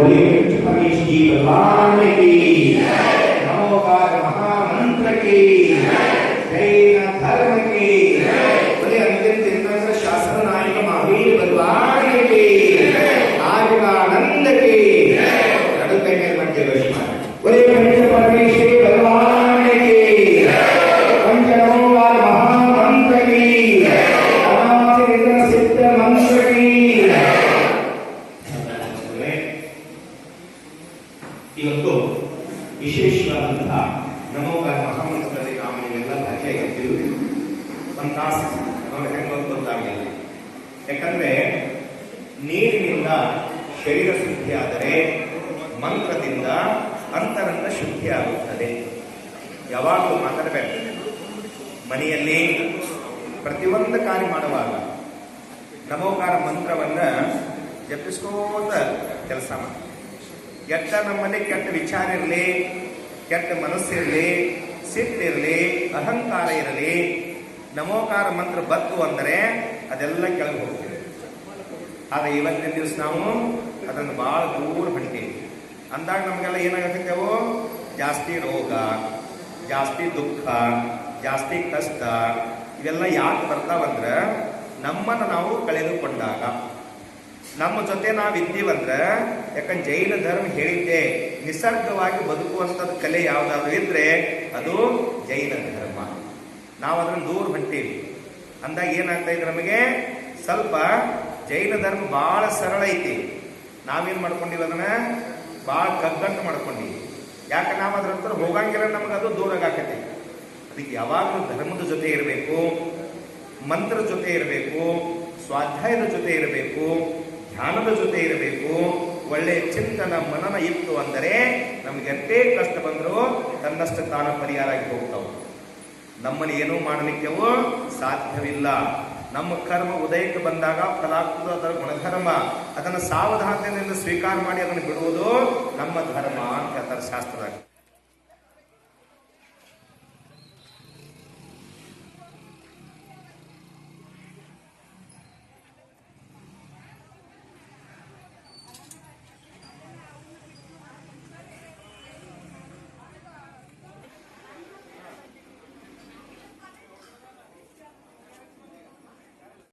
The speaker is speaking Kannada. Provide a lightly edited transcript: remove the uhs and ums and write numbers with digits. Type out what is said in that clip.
बोले हरीश जी भगवान की नमोकार महामंत्र की जैन धर्म की बोले अंतिम तीर्थंकर शास्त्र नायक महावीर भगवान की आनंद की बोले पंच परमेश्वर भगवान की पंच नमोकार महामंत्र की सिद्ध मंत्र की ಇವತ್ತು ವಿಶೇಷವಾದಂತಹ ನಮೋಕಾರ ಮಹಾಮಂತ್ರದಲ್ಲಿ ನಾವು ನೀವೆಲ್ಲ ಭಾಗಿಯಾಗಿರ್ತೀವಿ. ಒಂದು ತಾಸು ನಾವು ಹೆಂಗೆ ಗೊತ್ತಾಗಲಿಲ್ಲ. ಯಾಕಂದ್ರೆ ನೀರಿನಿಂದ ಶರೀರ ಶುದ್ಧಿಯಾದರೆ ಮಂತ್ರದಿಂದ ಅಂತರಂಗ ಶುದ್ಧಿಯಾಗುತ್ತದೆ. ಯಾವಾಗಲೂ ಮಾತಾಡಬೇಕು. ಮನೆಯಲ್ಲಿ ಪ್ರತಿಯೊಂದು ಕಾರ್ಯ ಮಾಡುವಾಗ ನಮೋಕಾರ ಮಂತ್ರವನ್ನ ಜಪಿಸ್ಕೋತ ಕೆಲಸ ಮಾಡಿ. ಕೆಟ್ಟ ನಮ್ಮಲ್ಲಿ ಕೆಟ್ಟ ವಿಚಾರ ಇರಲಿ, ಕೆಟ್ಟ ಮನಸ್ಸಿರಲಿ, ಸಿಟ್ಟಿರಲಿ, ಅಹಂಕಾರ ಇರಲಿ, ನಮೋಕಾರ ಮಂತ್ರ ಬತ್ತು ಅಂದರೆ ಅದೆಲ್ಲ ಕೆಳಗೆ ಹೋಗ್ತೀವಿ. ಆದರೆ ಇವತ್ತಿನ ದಿವಸ ನಾವು ಅದನ್ನು ಭಾಳ ದೂರ ಹೊಂಟೀವಿ. ಅಂದಾಗ ನಮಗೆಲ್ಲ ಏನಾಗತ್ತೇವೋ ಜಾಸ್ತಿ ರೋಗ, ಜಾಸ್ತಿ ದುಃಖ, ಜಾಸ್ತಿ ಕಷ್ಟ ಇವೆಲ್ಲ ಯಾಕೆ ಬರ್ತಾವಂದ್ರೆ ನಮ್ಮನ್ನು ನಾವು ಕಳೆದುಕೊಂಡಾಗ. ನಮ್ಮ ಜೊತೆ ನಾವಿದ್ದೀವಂದ್ರೆ, ಯಾಕಂದ್ರೆ ಜೈನ ಧರ್ಮ ಹೇಳಿದ್ದೆ ನಿಸರ್ಗವಾಗಿ ಬದುಕುವಂಥದ್ದು ಕಲೆ ಯಾವುದಾದ್ರು ಇದ್ರೆ ಅದು ಜೈನ ಧರ್ಮ. ನಾವು ಅದನ್ನು ದೂರ ಹೊಂಟೀವಿ. ಅಂದಾಗ ಏನಾಗ್ತಾ ಇದ್ರೆ ನಮಗೆ ಸ್ವಲ್ಪ ಜೈನ ಧರ್ಮ ಭಾಳ ಸರಳ ಐತಿ. ನಾವೇನು ಮಾಡ್ಕೊಂಡಿವಿ ಅದನ್ನ ಭಾಳ ಕಗ್ಗಂಟು ಮಾಡ್ಕೊಂಡಿವಿ. ಯಾಕೆ ನಾವು ಅದ್ರ ಹತ್ರ ಹೋಗಂಗಿಲ್ಲ, ನಮಗೆ ಅದು ದೂರ ಆಕತಿ. ಅದಕ್ಕೆ ಯಾವಾಗಲೂ ಧರ್ಮದ ಜೊತೆ ಇರಬೇಕು, ಮಂತ್ರ ಜೊತೆ ಇರಬೇಕು, ಸ್ವಾಧ್ಯಾಯದ ಜೊತೆ ಇರಬೇಕು, ಧ್ಯಾನದ ಜೊತೆ ಇರಬೇಕು. ಒಳ್ಳೆ ಚಿಂತನ ಮನನ ಇತ್ತು ಅಂದರೆ ನಮ್ಗೆ ಎಷ್ಟೇ ಕಷ್ಟ ಬಂದರೂ ತನ್ನಷ್ಟು ತಾನ ಪರಿಹಾರ ಆಗಿ ಹೋಗ್ತಾವೆ. ನಮ್ಮನ್ನು ಏನೂ ಮಾಡಲಿಕ್ಕೆವೋ ಸಾಧ್ಯವಿಲ್ಲ. ನಮ್ಮ ಕರ್ಮ ಉದಯಕ್ಕೆ ಬಂದಾಗ ಫಲಾಗ್ತದ ಅದರ ಗುಣಧರ್ಮ. ಅದನ್ನು ಸಾವಧಾನತೆಯಿಂದ ಸ್ವೀಕಾರ ಮಾಡಿ ಅದನ್ನು ಬಿಡುವುದು ನಮ್ಮ ಧರ್ಮ ಅಂತ ಹೇಳ್ತಾರೆ ಶಾಸ್ತ್ರದಾಗ.